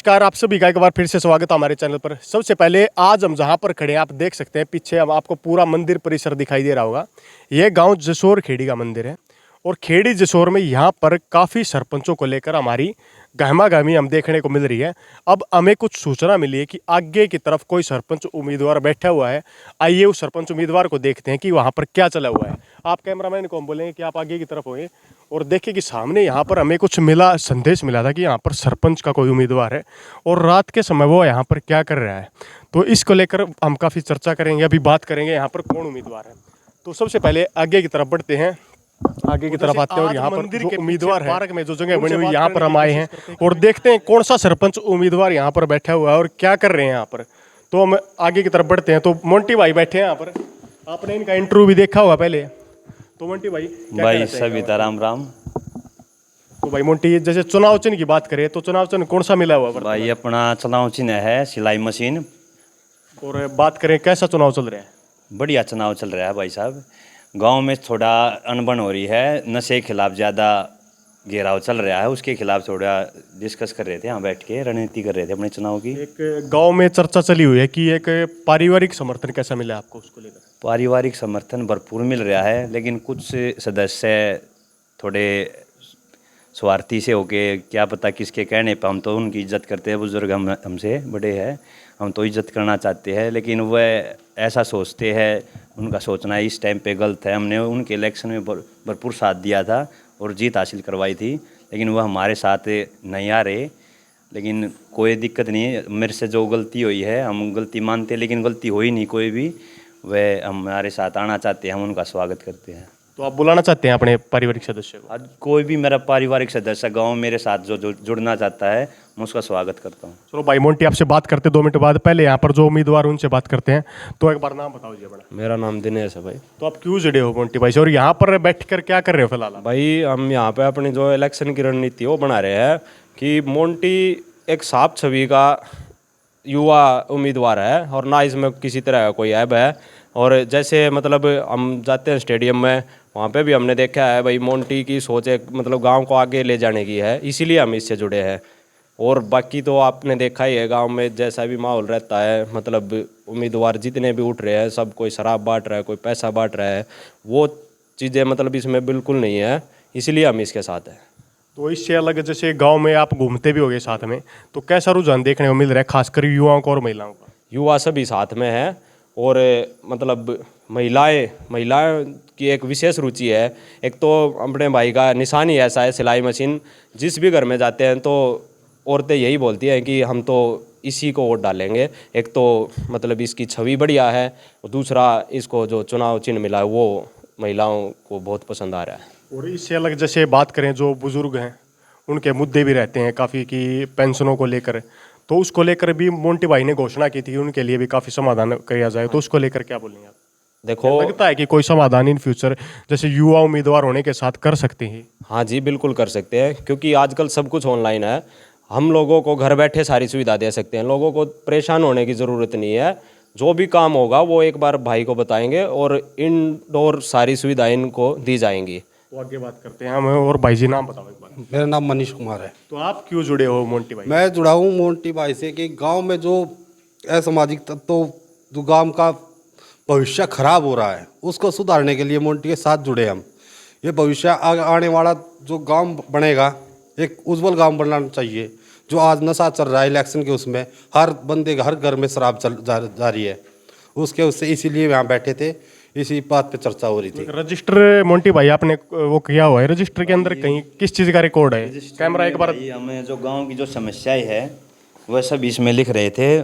नमस्कार, आप सभी का एक बार फिर से स्वागत है हमारे चैनल पर। सबसे पहले आज हम जहां पर खड़े हैं आप देख सकते हैं, पीछे अब आपको पूरा मंदिर परिसर दिखाई दे रहा होगा। यह गांव जसोर खेड़ी का मंदिर है और खेड़ी जसोर में यहां पर काफ़ी सरपंचों को लेकर हमारी गहमागहमी हम देखने को मिल रही है। अब हमें कुछ सूचना मिली है कि आगे की तरफ कोई सरपंच उम्मीदवार बैठा हुआ है। आइए उस सरपंच उम्मीदवार को देखते हैं कि वहाँ पर क्या चला हुआ है। आप कैमरामैन को हम बोलेंगे कि आप आगे की तरफ होए और देखिए कि सामने यहाँ पर हमें कुछ संदेश मिला था कि यहाँ पर सरपंच का कोई उम्मीदवार है और रात के समय वो यहाँ पर क्या कर रहा है। तो इसको लेकर हम काफ़ी चर्चा करेंगे, अभी बात करेंगे यहाँ पर कौन उम्मीदवार है। तो सबसे पहले आगे की तरफ बढ़ते हैं, आगे की तरफ आते हैं और यहाँ पर जो उम्मीदवार है, पार्क में जो जगह बनी हुई यहाँ पर हम आए हैं और देखते हैं कौन सा सरपंच उम्मीदवार यहाँ पर बैठा हुआ है और क्या कर रहे हैं यहाँ पर। तो हम आगे की तरफ बढ़ते हैं। तो मोंटी भाई बैठे हैं यहाँ पर, आपने इनका इंटरव्यू भी देखा हुआ पहले। तो मोंटी भाई सविता राम राम। तो भाई मोंटी, जैसे चुनाव चिन्ह की बात करें तो चुनाव चिन्ह कौन सा मिला हुआ भाई अपना चुनाव चिन्ह है सिलाई मशीन। और बात करें कैसा चुनाव चल रहा है? बढ़िया चुनाव चल रहा है भाई साहब। गांव में थोड़ा अनबन हो रही है, नशे के खिलाफ ज़्यादा घेराव चल रहा है, उसके खिलाफ थोड़ा डिस्कस कर रहे थे, यहाँ बैठ के रणनीति कर रहे थे अपने चुनाव की। एक गांव में चर्चा चली हुई है कि एक पारिवारिक समर्थन कैसा मिला आपको उसको लेकर? पारिवारिक समर्थन भरपूर मिल रहा है, लेकिन कुछ सदस्य थोड़े स्वार्थी से होके क्या पता किसके कहने पर, हम तो उनकी इज्जत करते हैं, बुजुर्ग हमसे बड़े हैं, हम तो इज्जत करना चाहते हैं, लेकिन वह ऐसा सोचते हैं, उनका सोचना इस टाइम पे गलत है। हमने उनके इलेक्शन में भरपूर साथ दिया था और जीत हासिल करवाई थी, लेकिन वह हमारे साथ नहीं आ रहे। लेकिन कोई दिक्कत नहीं है, मेरे से जो गलती हुई है हम गलती मानते हैं, लेकिन गलती हुई नहीं कोई भी। वह हमारे साथ आना चाहते हैं, हम उनका स्वागत करते हैं। तो आप बुलाना चाहते हैं अपने पारिवारिक सदस्य को? आज कोई भी मेरा पारिवारिक सदस्य गांव मेरे साथ जो जुड़ना चाहता है, मैं उसका स्वागत करता हूं। चलो भाई मोंटी, आपसे बात करते 2 मिनट बाद। पहले यहाँ पर जो उम्मीदवार उनसे बात करते हैं। तो एक बार नाम बताओ जी अपना। मेरा नाम दिनेश है भाई। तो आप क्यों जुड़े हो मोंटी भाई से और यहाँ पर बैठ कर क्या कर रहे हो फिलहाल? भाई हम यहाँ पे अपनी जो इलेक्शन की रणनीति वो बना रहे हैं कि मोंटी एक साफ छवि का युवा उम्मीदवार है और ना इसमें किसी तरह का कोई ऐब है। और जैसे मतलब हम जाते हैं स्टेडियम में, वहाँ पे भी हमने देखा है भाई मोंटी की सोच एक मतलब गांव को आगे ले जाने की है, इसीलिए हम इससे जुड़े हैं। और बाकी तो आपने देखा ही है गांव में जैसा भी माहौल रहता है, मतलब उम्मीदवार जितने भी उठ रहे हैं सब कोई शराब बांट रहा है, कोई पैसा बांट रहा है, वो चीज़ें मतलब इसमें बिल्कुल नहीं है, इसलिए हम इसके साथ हैं। तो इससे अलग जैसे गांव में आप घूमते भी होगे साथ में, तो कैसा रुझान देखने को मिल रहा है खासकर युवाओं को और महिलाओं का? युवा सभी साथ में हैं और मतलब महिलाएं की एक विशेष रुचि है। एक तो अपने भाई का निशान ही ऐसा है सिलाई मशीन, जिस भी घर में जाते हैं तो औरतें यही बोलती हैं कि हम तो इसी को वोट डालेंगे। एक तो मतलब इसकी छवि बढ़िया है और दूसरा इसको जो चुनाव चिन्ह मिला है वो महिलाओं को बहुत पसंद आ रहा है। और इससे अलग जैसे बात करें जो बुजुर्ग हैं, उनके मुद्दे भी रहते हैं काफ़ी कि पेंशनों को लेकर, तो उसको लेकर भी मोंटी भाई ने घोषणा की थी कि उनके लिए भी काफ़ी समाधान किया जाए। तो उसको लेकर क्या बोलेंगे आप? देखो, लगता है कि कोई समाधान इन फ्यूचर जैसे युवा उम्मीदवार होने के साथ कर सकते हैं? हाँ जी, बिल्कुल कर सकते हैं, क्योंकि आजकल सब कुछ ऑनलाइन है। हम लोगों को घर बैठे सारी सुविधा दे सकते हैं, लोगों को परेशान होने की ज़रूरत नहीं है। जो भी काम होगा वो एक बार भाई को बताएंगे और इनडोर सारी सुविधाएं इनको दी जाएंगी। तो आगे बात करते हैं हम। और भाई जी नाम बताओ एक बार। मेरा नाम मनीष कुमार है। तो आप क्यों जुड़े हो मोंटी भाई? मैं जुड़ा हूँ मोंटी भाई से कि गांव में जो असामाजिक तत्व जो गांव का भविष्य खराब हो रहा है उसको सुधारने के लिए मोंटी के साथ जुड़े हम। ये भविष्य आने वाला जो गांव बनेगा एक उज्जवल गांव बनना चाहिए। जो आज नशा चल रहा है इलेक्शन के, उसमें हर बंदे हर घर में शराब जा रही है, उससे इसीलिए यहाँ बैठे थे, इसी बात पे चर्चा हो रही थी। रजिस्टर मोंटी भाई आपने वो किया हुआ है, रजिस्टर के अंदर कहीं किस चीज़ का रिकॉर्ड है? कैमरा एक बार। हमें जो गांव की जो समस्याएं है वह सब इसमें लिख रहे थे,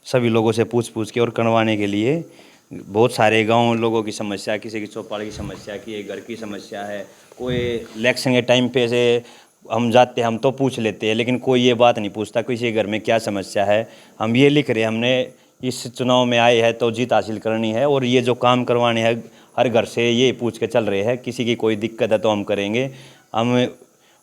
सभी लोगों से पूछ के और करवाने के लिए। बहुत सारे गांव लोगों की समस्या, किसी की चौपाल की समस्या, की एक घर की समस्या है, कोई इलेक्शन के टाइम पे से हम जाते हैं हम तो पूछ लेते हैं, लेकिन कोई ये बात नहीं पूछता किसी घर में क्या समस्या है। हम ये लिख रहे हैं, हमने इस चुनाव में आए हैं तो जीत हासिल करनी है और ये जो काम करवाने हैं हर घर से ये पूछ के चल रहे हैं। किसी की कोई दिक्कत है तो हम करेंगे। हम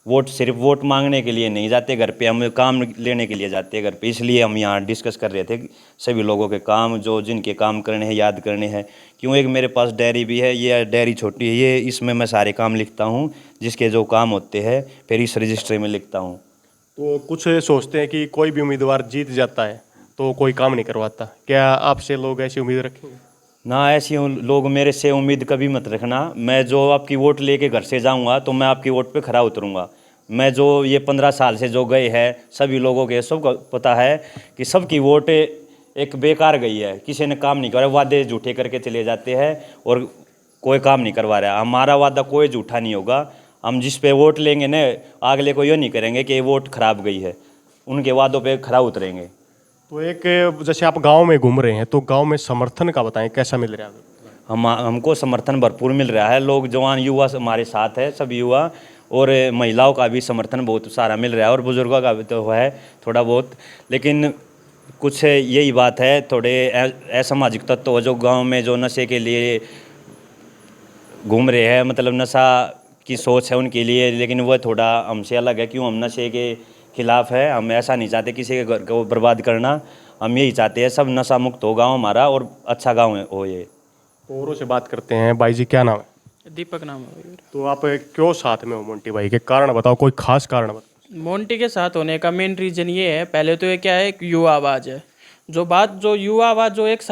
सिर्फ वोट मांगने के लिए नहीं जाते घर पे, हम काम लेने के लिए जाते हैं घर पे। इसलिए हम यहाँ डिस्कस कर रहे थे सभी लोगों के काम, जो जिनके काम करने हैं याद करने हैं। क्यों, एक मेरे पास डायरी भी है, ये डायरी छोटी है, ये इसमें मैं सारे काम लिखता हूँ जिसके जो काम होते हैं, फिर इस रजिस्ट्री में लिखता हूँ। तो कुछ सोचते हैं कि कोई भी उम्मीदवार जीत जाता है तो कोई काम नहीं करवाता, क्या आपसे लोग ऐसी उम्मीद रखेंगे? ना, ऐसी लोग मेरे से उम्मीद कभी मत रखना। मैं जो आपकी वोट लेके घर से जाऊंगा तो मैं आपकी वोट पे खरा उतरूंगा। मैं जो ये 15 साल से जो गए हैं सभी लोगों के सबको पता है कि सबकी वोट एक बेकार गई है। किसी ने काम नहीं करा, वादे झूठे करके चले जाते हैं और कोई काम नहीं करवा रहा। हमारा वादा कोई झूठा नहीं होगा। हम जिस पे वोट लेंगे ना, अगले को ये नहीं करेंगे कि ये वोट खराब गई है, उनके वादों पे खरा उतरेंगे। तो एक जैसे आप गांव में घूम रहे हैं तो गांव में समर्थन का बताएं, कैसा मिल रहा है अभी? हमको समर्थन भरपूर मिल रहा है। लोग जवान युवा हमारे साथ है, सब युवा, और महिलाओं का भी समर्थन बहुत सारा मिल रहा है और बुजुर्गों का भी तो है थोड़ा बहुत। लेकिन कुछ यही बात है, थोड़े असामाजिक तत्व जो गांव में जो नशे के लिए घूम रहे हैं, मतलब नशा की सोच है उनके लिए, लेकिन वह थोड़ा हमसे अलग है। क्यों? हम नशे के खिलाफ है। हम ऐसा नहीं चाहते किसी के घर को बर्बाद करना। हम यही चाहते हैं सब नशा मुक्त हो गाँव हमारा और अच्छा गाँव हो ये। तो औरों से बात करते हैं। भाई जी, क्या नाम है? दीपक नाम है भाई। तो आप क्यों साथ में हो मोंटी भाई के? कारण बताओ, कोई खास कारण बताओ। मोंटी के साथ होने का मेन रीज़न ये है, पहले तो ये क्या है, एक युवा आवाज़ है। जो युवा आवाज़ जो एक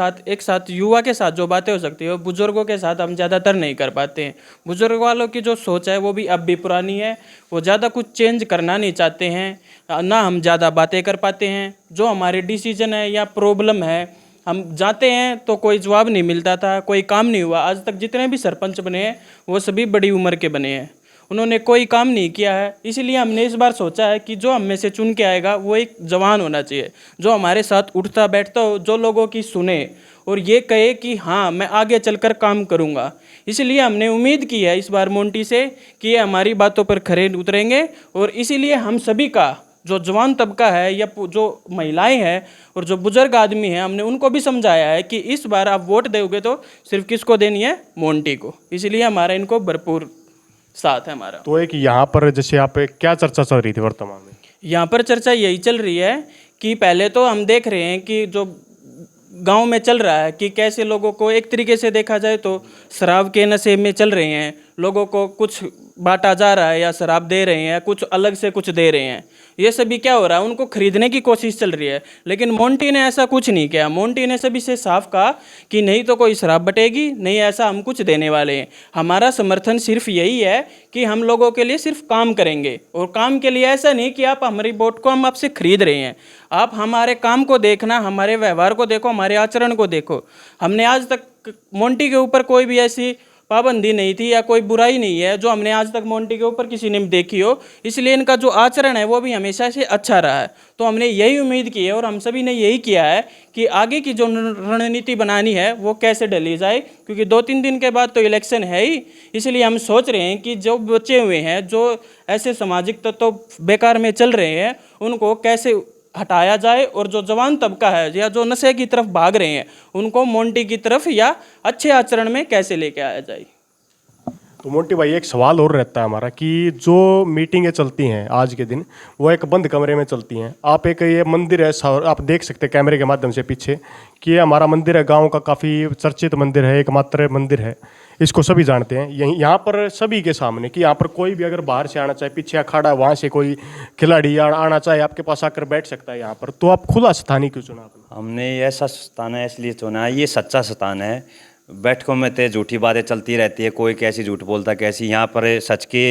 साथ युवा के साथ जो बातें हो सकती है वो बुज़ुर्गों के साथ हम ज़्यादातर नहीं कर पाते हैं। बुज़ुर्ग वालों की जो सोच है वो भी अब भी पुरानी है। वो ज़्यादा कुछ चेंज करना नहीं चाहते हैं, ना हम ज़्यादा बातें कर पाते हैं। जो हमारे डिसीजन है या प्रॉब्लम है, हम जाते हैं तो कोई जवाब नहीं मिलता था, कोई काम नहीं हुआ। आज तक जितने भी सरपंच बने हैं वो सभी बड़ी उम्र के बने हैं, उन्होंने कोई काम नहीं किया है। इसीलिए हमने इस बार सोचा है कि जो हम में से चुन के आएगा वो एक जवान होना चाहिए, जो हमारे साथ उठता बैठता हो, जो लोगों की सुने और ये कहे कि हाँ मैं आगे चलकर काम करूँगा। इसलिए हमने उम्मीद की है इस बार मोंटी से कि ये हमारी बातों पर खरे उतरेंगे। और इसीलिए हम सभी का जो जवान तबका है या जो महिलाएं हैं और जो बुजुर्ग आदमी हैं, हमने उनको भी समझाया है कि इस बार आप वोट दोगे तो सिर्फ किसको देनी है? मोंटी को। इसलिए हमारा इनको भरपूर साथ है हमारा। तो एक यहाँ पर जैसे आप क्या चर्चा चल रही थी वर्तमान में? यहाँ पर चर्चा यही चल रही है कि पहले तो हम देख रहे हैं कि जो गांव में चल रहा है कि कैसे लोगों को, एक तरीके से देखा जाए तो शराब के नशे में चल रहे हैं। लोगों को कुछ बांटा जा रहा है या शराब दे रहे हैं, कुछ अलग से कुछ दे रहे हैं। ये सभी क्या हो रहा है, उनको खरीदने की कोशिश चल रही है। लेकिन मोंटी ने ऐसा कुछ नहीं किया। मोंटी ने सभी से साफ कहा कि नहीं तो कोई शराब बटेगी, नहीं ऐसा हम कुछ देने वाले हैं। हमारा समर्थन सिर्फ यही है कि हम लोगों के लिए सिर्फ काम करेंगे। और काम के लिए ऐसा नहीं कि आप हमारी वोट को हम आपसे खरीद रहे हैं। आप हमारे काम को देखना, हमारे व्यवहार को देखो, हमारे आचरण को देखो। हमने आज तक मोंटी के ऊपर कोई भी ऐसी पाबंदी नहीं थी या कोई बुराई नहीं है जो हमने आज तक मोंटी के ऊपर किसी ने देखी हो। इसलिए इनका जो आचरण है वो भी हमेशा से अच्छा रहा है। तो हमने यही उम्मीद की है और हम सभी ने यही किया है कि आगे की जो रणनीति बनानी है वो कैसे डली जाए, क्योंकि 2-3 दिन के बाद तो इलेक्शन है ही। इसलिए हम सोच रहे हैं कि जो बचे हुए हैं, जो ऐसे सामाजिक तत्व तो बेकार में चल रहे हैं, उनको कैसे हटाया जाए और जो जवान तबका है या जो नशे की तरफ भाग रहे हैं उनको मोंटी की तरफ या अच्छे आचरण में कैसे लेके आया जाए। तो मोंटी भाई, एक सवाल और रहता है हमारा कि जो मीटिंगें चलती हैं आज के दिन वो एक बंद कमरे में चलती हैं। आप एक ये मंदिर है, आप देख सकते हैं कैमरे के माध्यम से पीछे कि ये हमारा मंदिर है, गांव का काफ़ी चर्चित मंदिर है, एकमात्र मंदिर है, इसको सभी जानते हैं। यहीं यहाँ पर सभी के सामने कि यहाँ पर कोई भी अगर बाहर से आना चाहे, पीछे अखाड़ा वहाँ से कोई खिलाड़ी आना चाहे, आपके पास आकर बैठ सकता है यहाँ पर। तो आप खुला स्थान ही क्यों चुना आपने? हमने ऐसा स्थान है इसलिए चुना है, ये सच्चा स्थान है। बैठकों में तो झूठी बातें चलती रहती है, कोई कैसी झूठ बोलता कैसी। यहाँ पर सच के,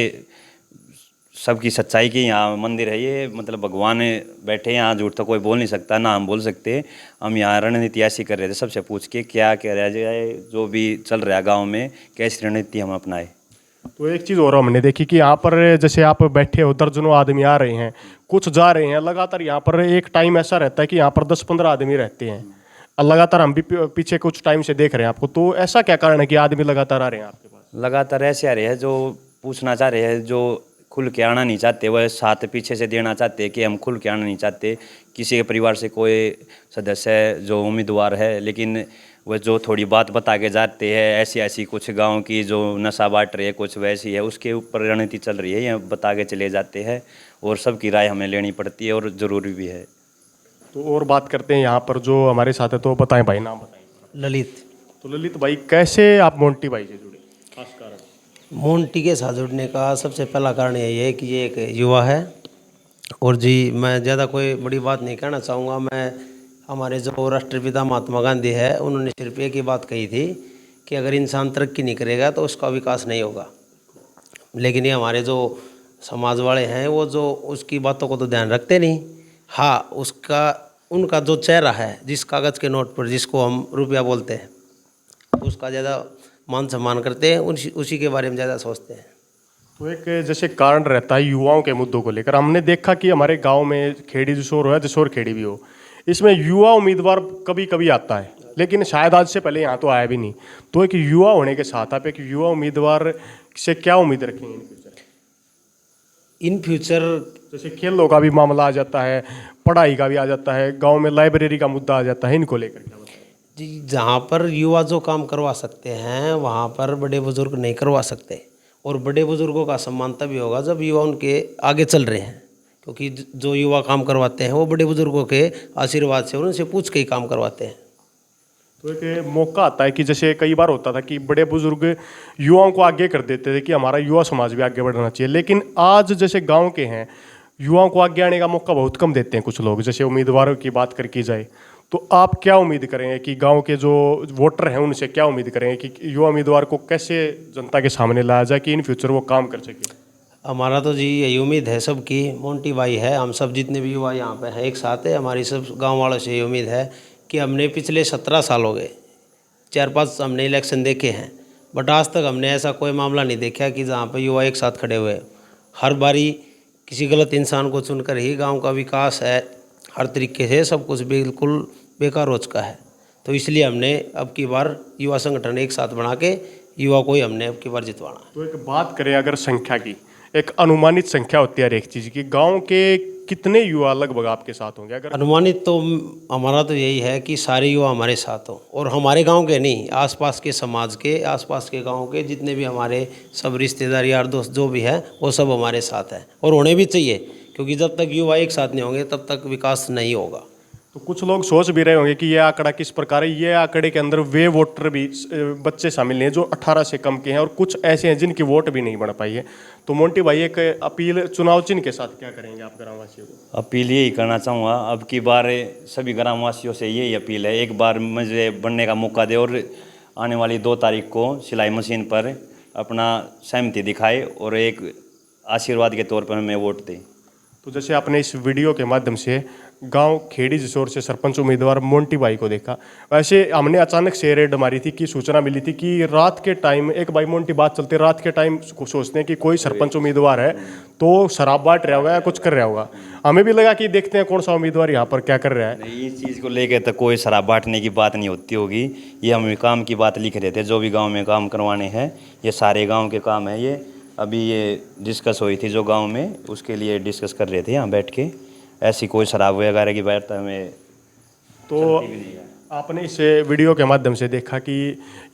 सबकी सच्चाई की यहाँ मंदिर है ये। मतलब भगवान बैठे यहाँ, झूठ तो कोई बोल नहीं सकता, ना हम बोल सकते। हम यहाँ रणनीति ऐसी कर रहे थे, सबसे पूछ के क्या कह रहा जाए, जो भी चल रहा है गाँव में, कैसी रणनीति हम अपनाए। तो एक चीज़ और हमने देखी कि यहाँ पर जैसे आप बैठे हो, दर्जनों आदमी आ रहे हैं, कुछ जा रहे हैं लगातार। यहाँ पर एक टाइम ऐसा रहता है कि यहाँ पर 10-15 आदमी रहते हैं लगातार। हम भी पीछे कुछ टाइम से देख रहे हैं आपको। तो ऐसा क्या कारण है कि आदमी लगातार आ रहे हैं आपके पास? लगातार ऐसे आ रहे हैं जो पूछना चाह रहे हैं, जो खुल के आना नहीं चाहते, वह साथ पीछे से देना चाहते हैं कि हम खुल के आना नहीं चाहते। किसी के परिवार से कोई सदस्य है जो उम्मीदवार है, लेकिन वह जो थोड़ी बात बता के जाते हैं, ऐसी कुछ गांव की जो नशा बांट रही है, कुछ वैसी है, उसके ऊपर रणनीति चल रही है। ये बता के चले जाते हैं और सबकी राय हमें लेनी पड़ती है और ज़रूरी भी है। तो और बात करते हैं यहाँ पर जो हमारे साथ है। तो बताएं भाई, नाम बताएं। ललित। तो ललित भाई, कैसे आप मोंटी भाई से जुड़े, खास कारण? मोंटी के साथ जुड़ने का सबसे पहला कारण यही है कि ये एक युवा है और जी मैं ज़्यादा कोई बड़ी बात नहीं कहना चाहूँगा। मैं हमारे जो राष्ट्रपिता महात्मा गांधी है उन्होंने सिर्फ एक ही बात कही थी कि अगर इंसान तरक्की नहीं करेगा तो उसका विकास नहीं होगा। लेकिन ये हमारे जो समाज वाले हैं वो जो उसकी बातों को तो ध्यान रखते नहीं। हाँ, उनका जो चेहरा है जिस कागज़ के नोट पर जिसको हम रुपया बोलते हैं उसका ज़्यादा मान सम्मान करते हैं, उसी के बारे में ज़्यादा सोचते हैं। तो एक जैसे कारण रहता है युवाओं के मुद्दों को लेकर, हमने देखा कि हमारे गांव में खेड़ी जसोर हो या जसोर खेड़ी भी हो, इसमें युवा उम्मीदवार कभी कभी आता है, लेकिन शायद आज से पहले यहाँ तो आया भी नहीं। तो एक युवा होने के साथ आप एक युवा उम्मीदवार से क्या उम्मीद रखेंगे इन फ्यूचर? जैसे खेलों का भी मामला आ जाता है, पढ़ाई का भी आ जाता है, गांव में लाइब्रेरी का मुद्दा आ जाता है, इनको लेकर क्या बताएं? जी, जहाँ पर युवा जो काम करवा सकते हैं वहाँ पर बड़े बुजुर्ग नहीं करवा सकते। और बड़े बुजुर्गों का सम्मान तभी होगा जब युवा उनके आगे चल रहे हैं, क्योंकि जो युवा काम करवाते हैं वो बड़े बुजुर्गों के आशीर्वाद से उनसे पूछ के ही काम करवाते हैं। तो एक मौका आता है कि जैसे कई बार होता था कि बड़े बुजुर्ग युवाओं को आगे कर देते थे कि हमारा युवा समाज भी आगे बढ़ना चाहिए, लेकिन आज जैसे गांव के हैं युवाओं को आगे आने का मौका बहुत कम देते हैं कुछ लोग। जैसे उम्मीदवारों की बात कर की जाए तो आप क्या उम्मीद करेंगे कि गांव के जो वोटर हैं उनसे क्या उम्मीद करेंगे कि युवा उम्मीदवार को कैसे जनता के सामने लाया जाए कि इन फ्यूचर वो काम कर सके? हमारा तो जी यही उम्मीद है सबकी, मोंटी भाई है, हम सब जितने भी युवा यहाँ पे हैं एक साथ है, हमारी सब गांव वालों से ये उम्मीद है कि हमने पिछले 17 साल हो गए, 4-5 हमने इलेक्शन देखे हैं, बट आज तक हमने ऐसा कोई मामला नहीं देखा कि जहाँ पे युवा एक साथ खड़े हुए। हर बारी किसी गलत इंसान को चुनकर ही गांव का विकास है, हर तरीके से सब कुछ बिल्कुल बेकार हो चुका है। तो इसलिए हमने अब की बार युवा संगठन एक साथ बना के युवा को ही हमने अब की बार जितवाना है। तो एक बात करें अगर संख्या की, एक अनुमानित संख्या होती है हर एक चीज़ की, गांव के कितने युवा लगभग आपके साथ होंगे? अगर अनुमानित तो हमारा तो यही है कि सारे युवा हमारे साथ हों, और हमारे गांव के नहीं, आसपास के समाज के, आसपास के गांव के जितने भी हमारे सब रिश्तेदार यार दोस्त जो भी है वो सब हमारे साथ हैं, और होने भी चाहिए, क्योंकि जब तक युवा एक साथ नहीं होंगे तब तक विकास नहीं होगा। तो कुछ लोग सोच भी रहे होंगे कि ये आंकड़ा किस प्रकार है, ये आंकड़े के अंदर वे वोटर भी बच्चे शामिल हैं जो 18 से कम के हैं, और कुछ ऐसे हैं जिनकी वोट भी नहीं बन पाई है। तो मोंटी भाई एक अपील चुनाव चिन्ह के साथ क्या करेंगे आप ग्रामवासियों को? अपील यही करना चाहूँगा, अब की बार सभी ग्रामवासियों से यही अपील है, एक बार मुझे बनने का मौका दे और आने वाली 2 तारीख को सिलाई मशीन पर अपना सहमति दिखाए और एक आशीर्वाद के तौर पर हमें वोट दें। तो जैसे आपने इस वीडियो के माध्यम से गांव खेड़ी जसोर से सरपंच उम्मीदवार मोंटी भाई को देखा, वैसे हमने अचानक से रेड मारी थी कि सूचना मिली थी कि रात के टाइम एक भाई मोंटी बात चलती, रात के टाइम सोचते हैं कि कोई सरपंच उम्मीदवार है तो शराब बांट रहा होगा या कुछ कर रहा होगा। हमें भी लगा कि देखते हैं कौन सा उम्मीदवार यहाँ पर क्या कर रहा है। नहीं, इस चीज़ को लेकर तो कोई शराब बांटने की बात नहीं होती होगी, ये हम काम की बात लिख रहे थे, जो भी गाँव में काम करवाने हैं ये सारे गाँव के काम है। ये अभी ये डिस्कस हुई थी जो गांव में, उसके लिए डिस्कस कर रहे थे यहाँ बैठ के, ऐसी कोई शराब वगैरह की बात हमें तो आपने इस वीडियो के माध्यम से देखा कि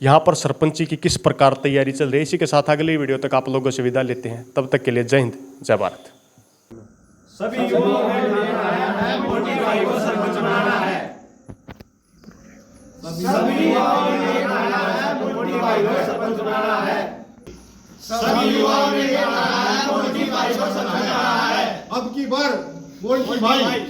यहाँ पर सरपंची की किस प्रकार तैयारी चल रही है। इसी के साथ अगली वीडियो तक आप लोगों से विदा लेते हैं, तब तक के लिए जय हिंद जय भारत। सभी युवाओं ने मोंटी भाई को सरपंच बनाना है, सभी युवाओं ने मोंटी भाई को सरपंच बनाना है, सभी युवाओं ने मोंटी भाई को सरपंच बनाना है। अब की बार मोंटी भाई